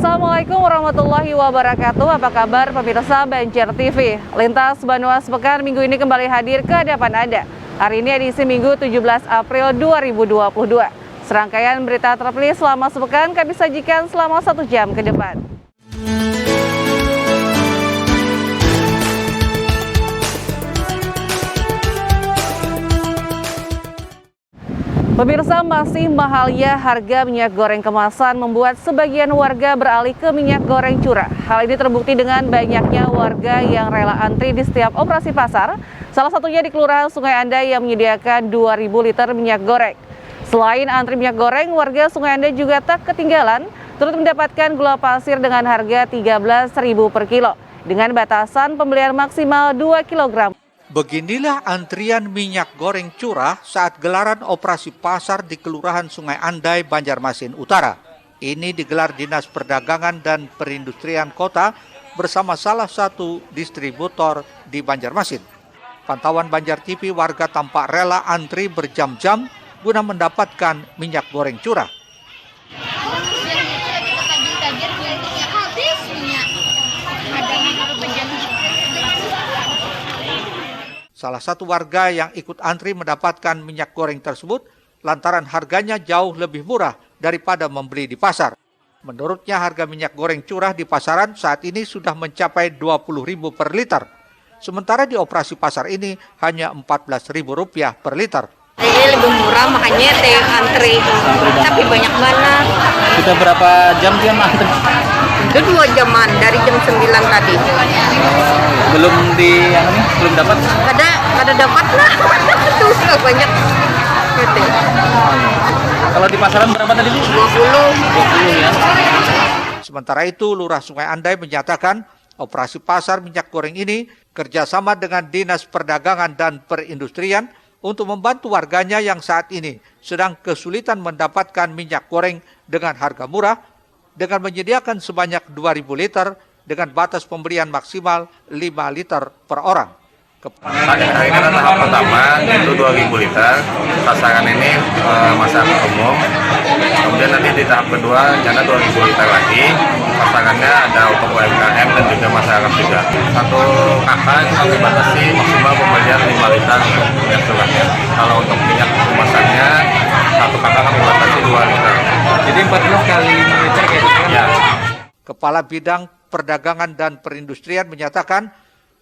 Assalamualaikum warahmatullahi wabarakatuh. Apa kabar pemirsa Banjar TV? Lintas Banua Sepekan minggu ini kembali hadir ke hadapan Anda. Hari ini edisi Minggu 17 April 2022. Serangkaian berita terpilih selama sepekan kami sajikan selama 1 jam ke depan. Pemirsa, masih mahalnya harga minyak goreng kemasan membuat sebagian warga beralih ke minyak goreng curah. Hal ini terbukti dengan banyaknya warga yang rela antri di setiap operasi pasar, salah satunya di Kelurahan Sungai Andai yang menyediakan 2.000 liter minyak goreng. Selain antri minyak goreng, warga Sungai Andai juga tak ketinggalan turut mendapatkan gula pasir dengan harga Rp13.000 per kilo, dengan batasan pembelian maksimal 2 kg. Beginilah antrian minyak goreng curah saat gelaran operasi pasar di Kelurahan Sungai Andai, Banjarmasin Utara. Ini digelar Dinas Perdagangan dan Perindustrian Kota bersama salah satu distributor di Banjarmasin. Pantauan Banjar TV, warga tampak rela antri berjam-jam guna mendapatkan minyak goreng curah. Salah satu warga yang ikut antri mendapatkan minyak goreng tersebut lantaran harganya jauh lebih murah daripada membeli di pasar. Menurutnya harga minyak goreng curah di pasaran saat ini sudah mencapai Rp20.000 per liter. Sementara di operasi pasar ini hanya Rp14.000 per liter. Ini lebih murah makanya antri, tapi banyak banget. Kita berapa jam dia antri? Itu 2 jaman dari jam 9 tadi. Belum belum dapat? Kada dapat lah. Tuh sudah banyak. Gitu. Kalau di pasaran berapa tadi, Bu? 20 ya. Sementara itu, Lurah Sungai Andai menyatakan operasi pasar minyak goreng ini kerjasama dengan Dinas Perdagangan dan Perindustrian untuk membantu warganya yang saat ini sedang kesulitan mendapatkan minyak goreng dengan harga murah dengan menyediakan sebanyak 2.000 liter dengan batas pemberian maksimal 5 liter per orang. Hari ini tahap pertama itu 2.000 liter, sasaran ini masyarakat umum. Kemudian nanti di tahap kedua jana 2.000 liter lagi, sasarannya ada untuk UMKM dan juga masyarakat juga. Satu kakak itu kami batasi maksimal pembelian 5 liter untuk minyak curahnya. Kalau untuk minyak kemasannya, satu kakak kami batasi 2 liter. Jadi 14 kali 5 liter kayak gitu kan? Ya. Kepala Bidang Perdagangan dan Perindustrian menyatakan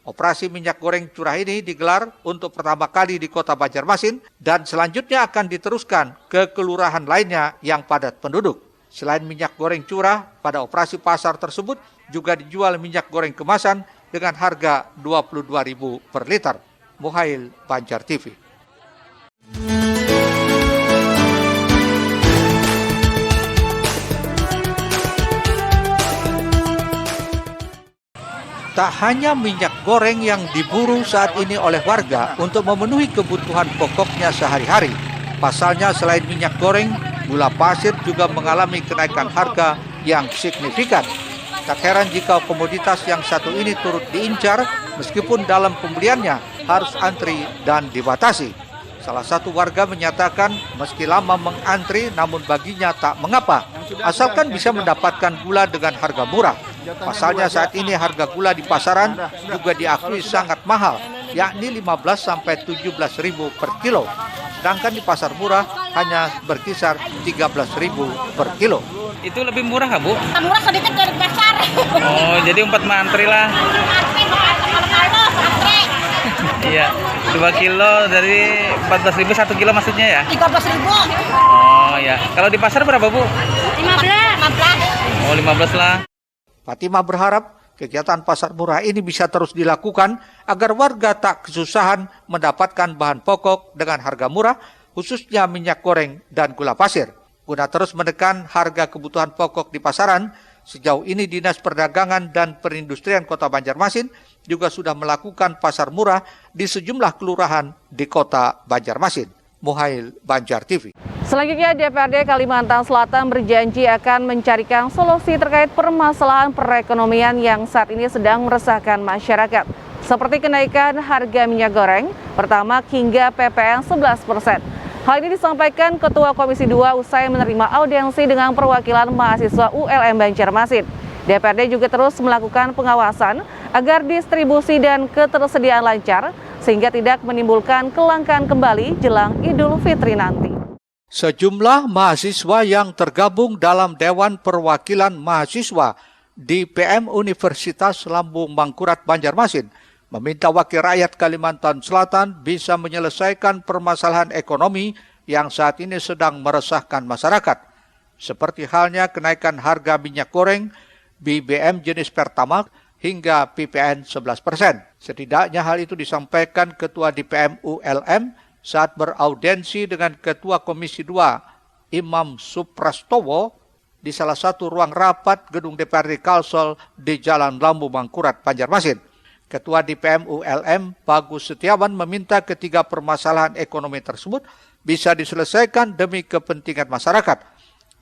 operasi minyak goreng curah ini digelar untuk pertama kali di Kota Banjarmasin dan selanjutnya akan diteruskan ke kelurahan lainnya yang padat penduduk. Selain minyak goreng curah, pada operasi pasar tersebut juga dijual minyak goreng kemasan dengan harga Rp22.000 per liter. Muhail, Banjar TV. Tak hanya minyak goreng yang diburu saat ini oleh warga untuk memenuhi kebutuhan pokoknya sehari-hari. Pasalnya selain minyak goreng, gula pasir juga mengalami kenaikan harga yang signifikan. Tak heran jika komoditas yang satu ini turut diincar meskipun dalam pembeliannya harus antri dan dibatasi. Salah satu warga menyatakan meski lama mengantri namun baginya tak mengapa, asalkan bisa mendapatkan gula dengan harga murah. Pasalnya saat ini harga gula di pasaran juga diakui sangat mahal, yakni 15 sampai 17.000 per kilo. Sedangkan di pasar murah hanya berkisar 13.000 per kilo. Itu lebih murah nggak, Bu? Murah sedikit dari pasar. Oh, jadi 4 mantri lah. Iya, 2 kilo dari 14.000 1 kilo maksudnya ya? 13.000. Oh ya, kalau di pasar berapa, Bu? 15. Oh, 15 lah. Fatimah berharap kegiatan pasar murah ini bisa terus dilakukan agar warga tak kesusahan mendapatkan bahan pokok dengan harga murah, khususnya minyak goreng dan gula pasir. Guna terus menekan harga kebutuhan pokok di pasaran, sejauh ini Dinas Perdagangan dan Perindustrian Kota Banjarmasin juga sudah melakukan pasar murah di sejumlah kelurahan di Kota Banjarmasin. Muhail, Banjar TV. Selanjutnya, DPRD Kalimantan Selatan berjanji akan mencarikan solusi terkait permasalahan perekonomian yang saat ini sedang meresahkan masyarakat, seperti kenaikan harga minyak goreng, Pertamax hingga PPN 11%. Hal ini disampaikan Ketua Komisi 2 usai menerima audiensi dengan perwakilan mahasiswa ULM Banjarmasin. DPRD juga terus melakukan pengawasan agar distribusi dan ketersediaan lancar sehingga tidak menimbulkan kelangkaan kembali jelang Idul Fitri nanti. Sejumlah mahasiswa yang tergabung dalam Dewan Perwakilan Mahasiswa di PM Universitas Lambung Mangkurat Banjarmasin meminta wakil rakyat Kalimantan Selatan bisa menyelesaikan permasalahan ekonomi yang saat ini sedang meresahkan masyarakat, seperti halnya kenaikan harga minyak goreng, BBM jenis Pertamax, hingga PPN 11%. Setidaknya hal itu disampaikan Ketua DPM ULM saat beraudiensi dengan Ketua Komisi 2 Imam Suprastowo di salah satu ruang rapat gedung DPRD Kalsel di Jalan Lambung Mangkurat, Banjarmasin. Ketua DPM ULM Bagus Setiawan meminta ketiga permasalahan ekonomi tersebut bisa diselesaikan demi kepentingan masyarakat.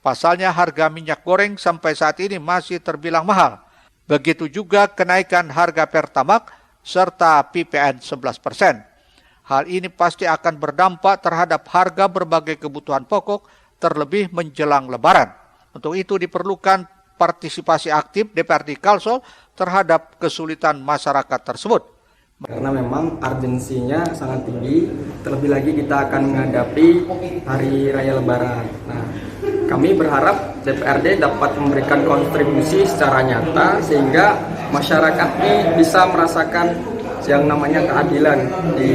Pasalnya harga minyak goreng sampai saat ini masih terbilang mahal. Begitu juga kenaikan harga Pertamax serta PPN 11%. Hal ini pasti akan berdampak terhadap harga berbagai kebutuhan pokok terlebih menjelang Lebaran. Untuk itu diperlukan partisipasi aktif DPRD Kalsel terhadap kesulitan masyarakat tersebut. Karena memang urgensinya sangat tinggi, terlebih lagi kita akan menghadapi Hari Raya Lebaran. Nah, kami berharap DPRD dapat memberikan kontribusi secara nyata sehingga masyarakat ini bisa merasakan yang namanya keadilan di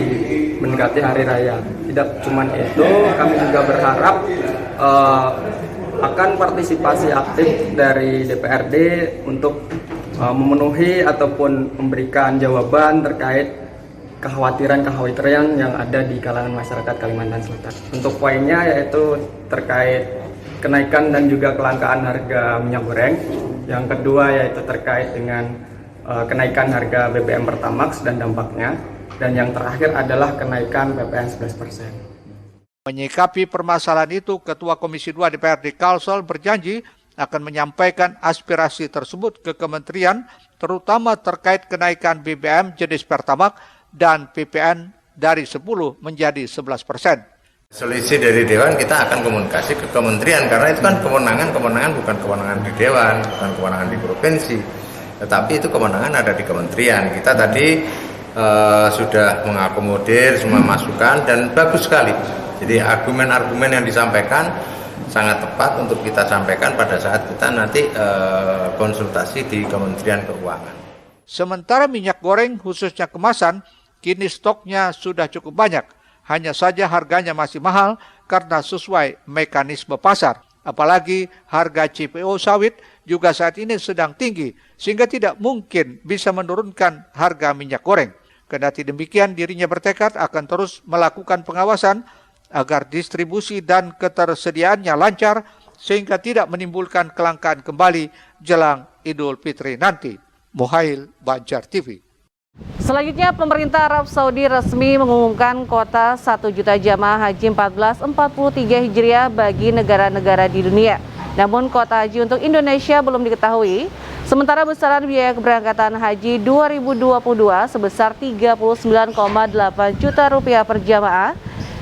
mendekati Hari Raya. Tidak cuma itu, kami juga berharap akan partisipasi aktif dari DPRD untuk memenuhi ataupun memberikan jawaban terkait kekhawatiran yang ada di kalangan masyarakat Kalimantan Selatan. Untuk poinnya yaitu terkait kenaikan dan juga kelangkaan harga minyak goreng. Yang kedua yaitu terkait dengan kenaikan harga BBM Pertamax dan dampaknya. Dan yang terakhir adalah kenaikan PPN 11%. Menyikapi permasalahan itu, Ketua Komisi 2 DPRD Kalsel berjanji akan menyampaikan aspirasi tersebut ke kementerian, terutama terkait kenaikan BBM jenis Pertamax dan PPN dari 10 menjadi 11%. Selisih dari Dewan kita akan komunikasi ke kementerian karena itu kan kewenangan bukan kewenangan di Dewan, bukan kewenangan di provinsi, tetapi itu kewenangan ada di kementerian. Kita tadi sudah mengakomodir semua masukan dan bagus sekali. Jadi argumen-argumen yang disampaikan sangat tepat untuk kita sampaikan pada saat kita nanti konsultasi di Kementerian Keuangan. Sementara minyak goreng khususnya kemasan, kini stoknya sudah cukup banyak. Hanya saja harganya masih mahal karena sesuai mekanisme pasar. Apalagi harga CPO sawit juga saat ini sedang tinggi, sehingga tidak mungkin bisa menurunkan harga minyak goreng. Kendati demikian, dirinya bertekad akan terus melakukan pengawasan agar distribusi dan ketersediaannya lancar sehingga tidak menimbulkan kelangkaan kembali jelang Idul Fitri nanti. Muhail, Banjar TV. Selanjutnya, pemerintah Arab Saudi resmi mengumumkan kuota 1 juta jamaah haji 1443 Hijriah bagi negara-negara di dunia. Namun kuota haji untuk Indonesia belum diketahui. Sementara besaran biaya keberangkatan haji 2022 sebesar 39,8 juta rupiah per jamaah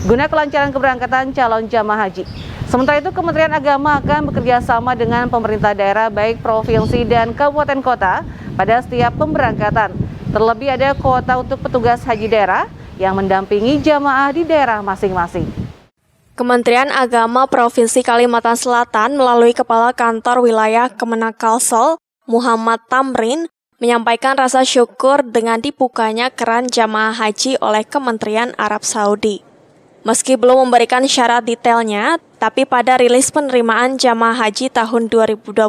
guna kelancaran keberangkatan calon jamaah haji. Sementara itu, Kementerian Agama akan bekerja sama dengan pemerintah daerah baik provinsi dan kabupaten kota pada setiap pemberangkatan. Terlebih ada kuota untuk petugas haji daerah yang mendampingi jamaah di daerah masing-masing. Kementerian Agama Provinsi Kalimantan Selatan melalui Kepala Kantor Wilayah Kemenak Kalsel, Muhammad Tamrin, menyampaikan rasa syukur dengan dibukanya keran jamaah haji oleh Kementerian Arab Saudi. Meski belum memberikan syarat detailnya, tapi pada rilis penerimaan jamaah haji tahun 2022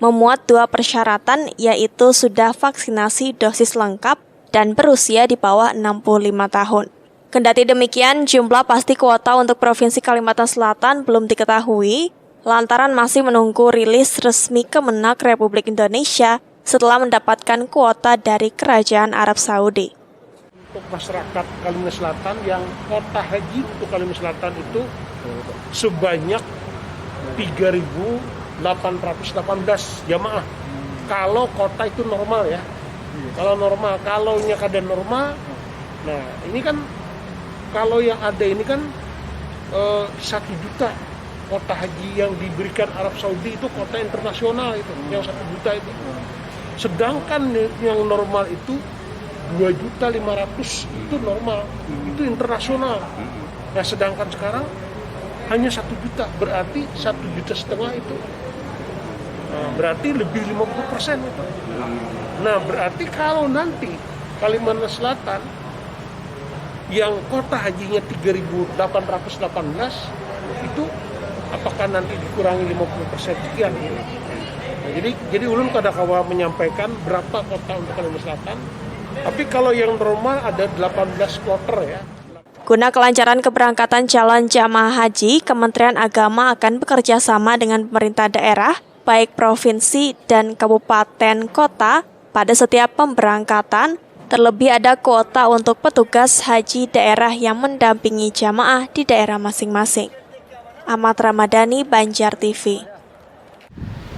memuat 2 persyaratan, yaitu sudah vaksinasi dosis lengkap dan berusia di bawah 65 tahun. Kendati demikian, jumlah pasti kuota untuk Provinsi Kalimantan Selatan belum diketahui, lantaran masih menunggu rilis resmi Kemenak Republik Indonesia setelah mendapatkan kuota dari Kerajaan Arab Saudi. Untuk masyarakat Kalimantan Selatan yang kuota haji untuk Kalimantan Selatan itu sebanyak 3.818 jamaah. Kalau kota itu normal ya. Kalau normal, kalau keadaan normal, nah ini kan kalau yang ada ini kan 1 juta kuota haji yang diberikan Arab Saudi itu kuota internasional itu, yang 1 juta itu. Sedangkan yang normal itu 2.500.000 itu normal, itu internasional. Nah sedangkan sekarang hanya 1 juta, berarti 1,5 juta itu. Nah, berarti lebih 50% itu. Nah berarti kalau nanti Kalimantan Selatan yang kuota hajinya 3.818 itu apakah nanti dikurangi 50% sekian? Nah, jadi ulun kadakawa menyampaikan berapa kota untuk Kalimantan Selatan. Tapi kalau yang normal ada 18 kloter ya. Guna kelancaran keberangkatan calon jamaah haji, Kementerian Agama akan bekerja sama dengan pemerintah daerah, baik provinsi dan kabupaten kota, pada setiap pemberangkatan. Terlebih ada kuota untuk petugas haji daerah yang mendampingi jamaah di daerah masing-masing. Ahmad Ramadhani, Banjar TV.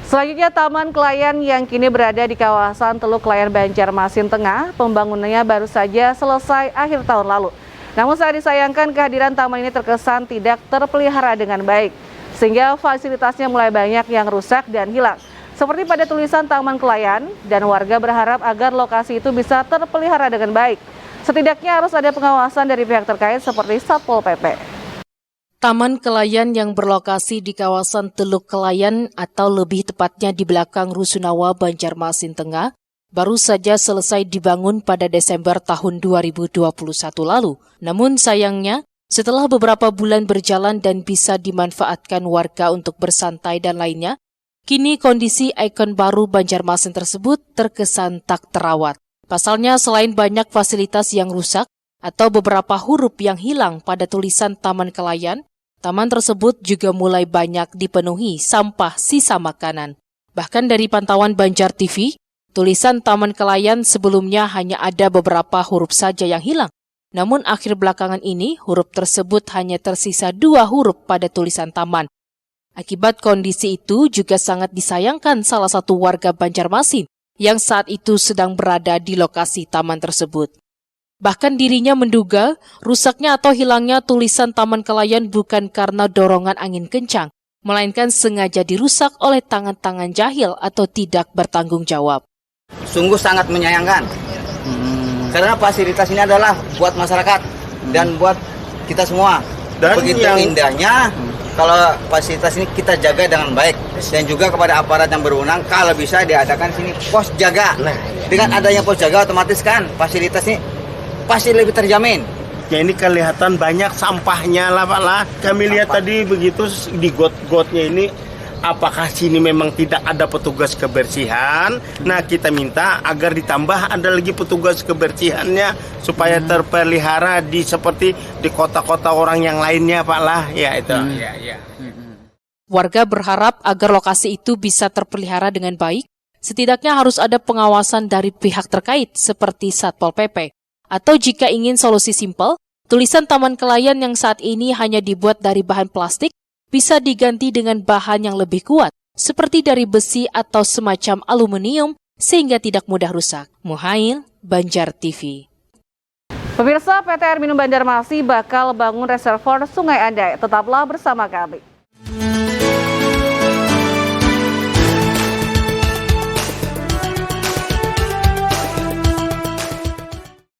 Selanjutnya, Taman Kelayan yang kini berada di kawasan Teluk Kelayan Banjarmasin Tengah, pembangunannya baru saja selesai akhir tahun lalu. Namun sangat disayangkan kehadiran taman ini terkesan tidak terpelihara dengan baik, sehingga fasilitasnya mulai banyak yang rusak dan hilang. Seperti pada tulisan Taman Kelayan, dan warga berharap agar lokasi itu bisa terpelihara dengan baik. Setidaknya harus ada pengawasan dari pihak terkait seperti Satpol PP. Taman Kelayan yang berlokasi di kawasan Teluk Kelayan atau lebih tepatnya di belakang Rusunawa, Banjarmasin Tengah, baru saja selesai dibangun pada Desember tahun 2021 lalu. Namun sayangnya, setelah beberapa bulan berjalan dan bisa dimanfaatkan warga untuk bersantai dan lainnya, kini kondisi ikon baru Banjarmasin tersebut terkesan tak terawat. Pasalnya selain banyak fasilitas yang rusak atau beberapa huruf yang hilang pada tulisan Taman Kelayan, taman tersebut juga mulai banyak dipenuhi sampah sisa makanan. Bahkan dari pantauan Banjar TV, tulisan Taman Kelayan sebelumnya hanya ada beberapa huruf saja yang hilang. Namun akhir belakangan ini huruf tersebut hanya tersisa 2 huruf pada tulisan taman. Akibat kondisi itu juga sangat disayangkan salah satu warga Banjarmasin yang saat itu sedang berada di lokasi taman tersebut. Bahkan dirinya menduga rusaknya atau hilangnya tulisan Taman Kelayan bukan karena dorongan angin kencang, melainkan sengaja dirusak oleh tangan-tangan jahil atau tidak bertanggung jawab. Sungguh sangat menyayangkan, karena fasilitas ini adalah buat masyarakat dan buat kita semua. Dan begitu indahnya, kalau fasilitas ini kita jaga dengan baik, dan juga kepada aparat yang berwenang kalau bisa diadakan sini pos jaga. Dengan adanya pos jaga otomatis kan fasilitas ini pasti lebih terjamin. Ya ini kelihatan banyak sampahnya lah Pak lah. Kami lihat tadi begitu di got-gotnya ini, apakah sini memang tidak ada petugas kebersihan? Nah kita minta agar ditambah ada lagi petugas kebersihannya supaya terpelihara seperti di kota-kota orang yang lainnya Pak lah. Ya itu. Warga berharap agar lokasi itu bisa terpelihara dengan baik. Setidaknya harus ada pengawasan dari pihak terkait seperti Satpol PP. Atau jika ingin solusi simpel, tulisan Taman Kelayan yang saat ini hanya dibuat dari bahan plastik bisa diganti dengan bahan yang lebih kuat, seperti dari besi atau semacam aluminium, sehingga tidak mudah rusak. Muhail, Banjar TV. Pemirsa, PT Air Minum Banjarmasin bakal bangun reservoir Sungai Andai. Tetaplah bersama kami.